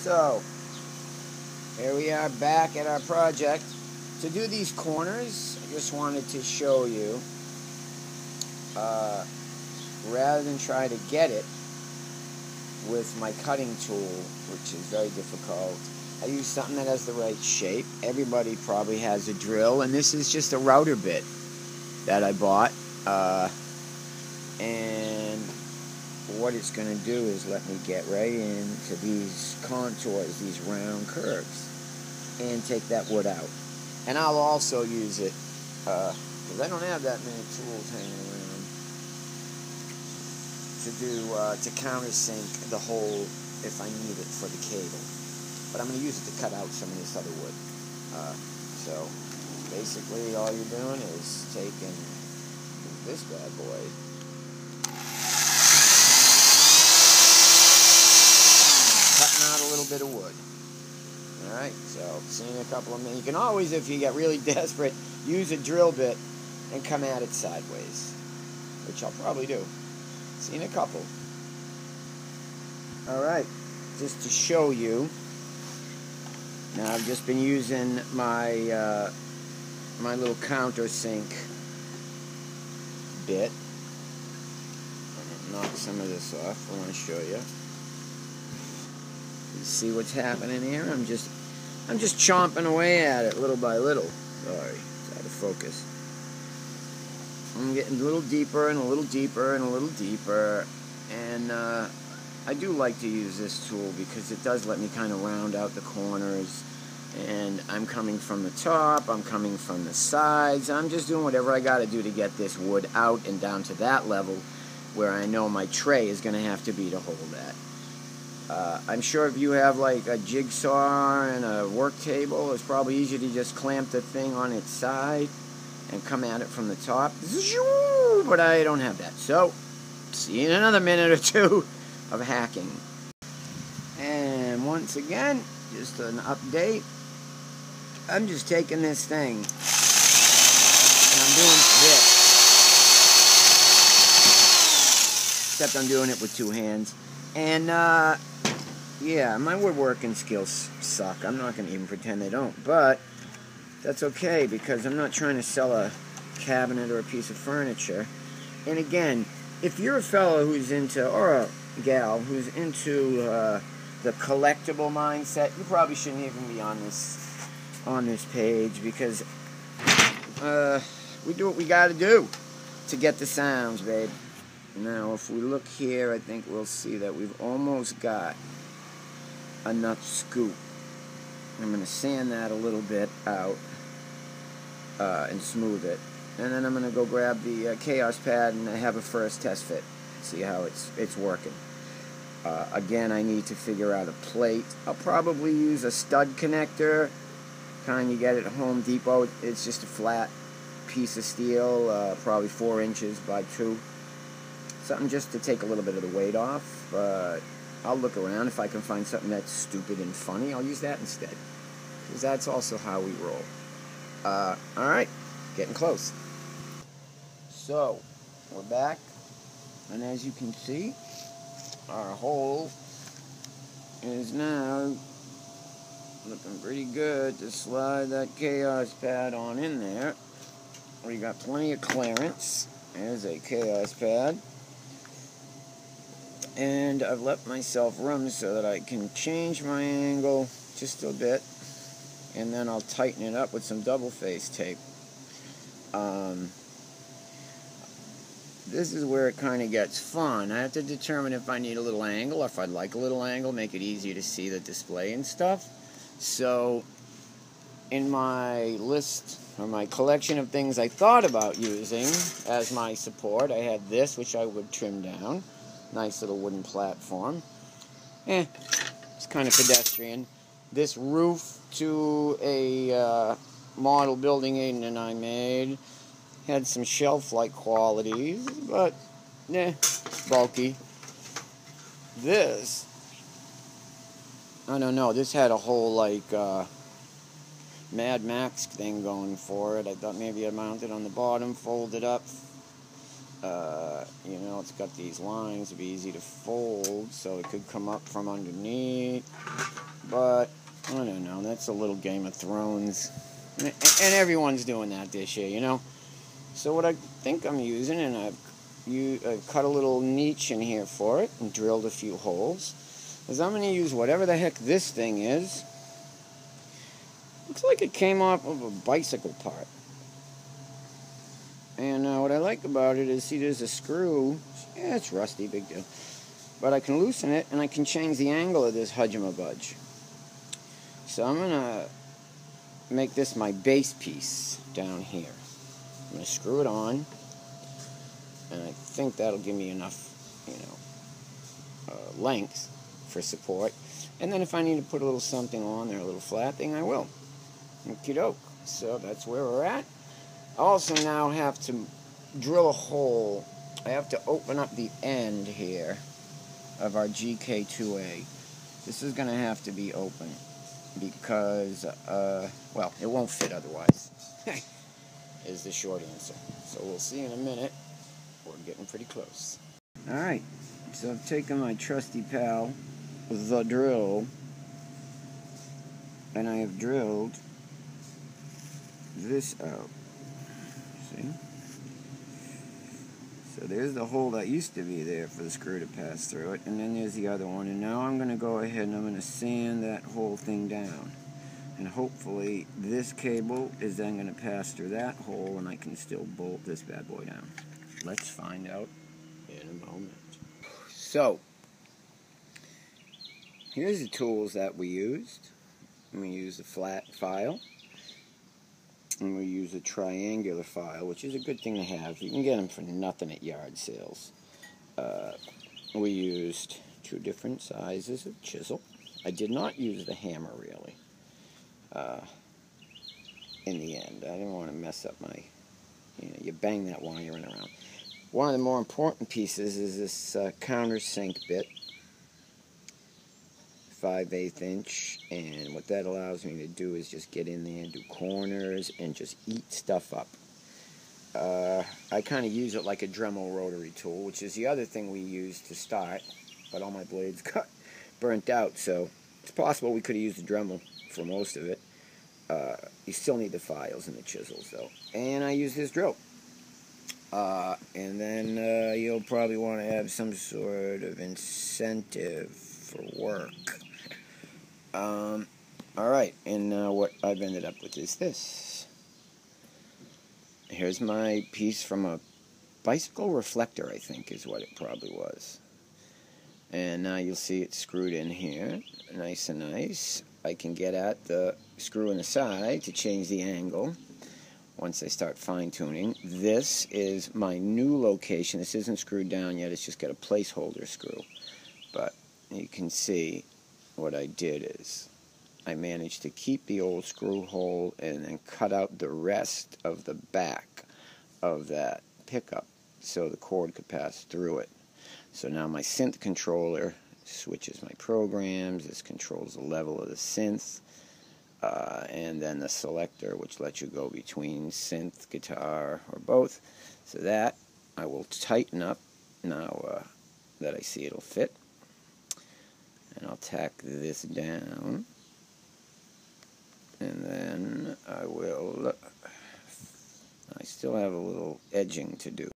So, here we are back at our project. To do these corners, I just wanted to show you, rather than try to get it with my cutting tool, which is very difficult, I use something that has the right shape. Everybody probably has a drill, and this is just a router bit that I bought. And what it's going to do is let me get right into these contours, these round curves, and take that wood out. And I'll also use it, because I don't have that many tools hanging around, to countersink the hole if I need it for the cable. But I'm going to use it to cut out some of this other wood. So basically all you're doing is taking this bad boy, cutting out a little bit of wood. Alright, so seeing a couple of minutes. You can always, if you get really desperate, use a drill bit and come at it sideways, which I'll probably do. Seen a couple. Alright, just to show you. Now I've just been using my my little countersink bit. I'm gonna knock some of this off. I want to show you. You see what's happening here? I'm just chomping away at it little by little. Sorry, it's out of focus. I'm getting a little deeper and a little deeper and a little deeper, and I do like to use this tool because it does let me kind of round out the corners. And I'm coming from the top, I'm coming from the sides. I'm just doing whatever I got to do to get this wood out and down to that level where I know my tray is going to have to be to hold that. I'm sure if you have like a jigsaw and a work table, it's probably easier to just clamp the thing on its side and come at it from the top. But I don't have that. So, see you in another minute or two of hacking. And once again, just an update. I'm just taking this thing and I'm doing this. Except I'm doing it with two hands. And, yeah, my woodworking skills suck. I'm not going to even pretend they don't. But that's okay because I'm not trying to sell a cabinet or a piece of furniture. And again, if you're a fellow who's into, or a gal who's into the collectible mindset, you probably shouldn't even be on this page because we do what we got to do to get the sounds, babe. Now, if we look here, I think we'll see that we've almost got enough scoop. I'm going to sand that a little bit out and smooth it. And then I'm going to go grab the Kaoss pad and have a first test fit. See how it's working. Again, I need to figure out a plate. I'll probably use a stud connector, kind you get it at Home Depot. It's just a flat piece of steel, probably 4 inches by 2. Something just to take a little bit of the weight off. I'll look around. If I can find something that's stupid and funny, I'll use that instead. Because that's also how we roll. Alright, getting close. So, we're back. And as you can see, our hole is now looking pretty good to slide that Kaoss pad on in there. We got plenty of clearance. There's a Kaoss pad. And I've left myself room so that I can change my angle just a bit. And then I'll tighten it up with some double face tape. This is where it kind of gets fun. I have to determine if I need a little angle, or if I'd like a little angle, make it easier to see the display and stuff. So, in my list, or my collection of things I thought about using as my support, I had this, which I would trim down. Nice little wooden platform. It's kind of pedestrian. This roof to a model building Aiden and I made had some shelf-like qualities, but, bulky. This, I don't know, this had a whole, like, Mad Max thing going for it. I thought maybe I'd mount it on the bottom, fold it up. You know, it's got these lines, it'd be easy to fold, so it could come up from underneath. But I don't know, that's a little Game of Thrones. And everyone's doing that this year, you know? So what I think I'm using, and I've cut a little niche in here for it and drilled a few holes, is I'm going to use whatever the heck this thing is. Looks like it came off of a bicycle part. And what I like about it is, see, there's a screw. Yeah, it's rusty, big deal. But I can loosen it, and I can change the angle of this hudgemabudge. So I'm going to make this my base piece down here. I'm going to screw it on, and I think that'll give me enough, length for support. And then if I need to put a little something on there, a little flat thing, I will. Okie doke. So that's where we're at. I also now have to drill a hole. I have to open up the end here of our GK2A. This is going to have to be open because, well, it won't fit otherwise, is the short answer. So we'll see in a minute. We're getting pretty close. Alright, so I've taken my trusty pal, the drill, and I have drilled this out. See? So there's the hole that used to be there for the screw to pass through it, and then there's the other one, and now I'm going to go ahead and I'm going to sand that whole thing down. And hopefully this cable is then going to pass through that hole and I can still bolt this bad boy down. Let's find out in a moment. So, here's the tools that we used. We used a flat file. And we use a triangular file, which is a good thing to have. You can get them for nothing at yard sales. We used 2 different sizes of chisel. I did not use the hammer, really, in the end. I didn't want to mess up my, you bang that while you're running around. One of the more important pieces is this countersink bit, 5/8 inch, and what that allows me to do is just get in there and do corners and just eat stuff up. I kind of use it like a Dremel rotary tool, which is the other thing we used to start, but all my blades got burnt out, so it's possible we could have used the Dremel for most of it. You still need the files and the chisels, though. And I use this drill. And then you'll probably want to have some sort of incentive for work. Alright, and now what I've ended up with is this. Here's my piece from a bicycle reflector, I think is what it probably was. And now you'll see it screwed in here, nice and nice. I can get at the screw in the side to change the angle once I start fine-tuning. This is my new location. This isn't screwed down yet, it's just got a placeholder screw. But you can see what I did is I managed to keep the old screw hole and then cut out the rest of the back of that pickup so the cord could pass through it. So now my synth controller switches my programs. This controls the level of the synth. And then the selector, which lets you go between synth, guitar, or both. So that I will tighten up now that I see it'll fit. And I'll tack this down. And then I still have a little edging to do.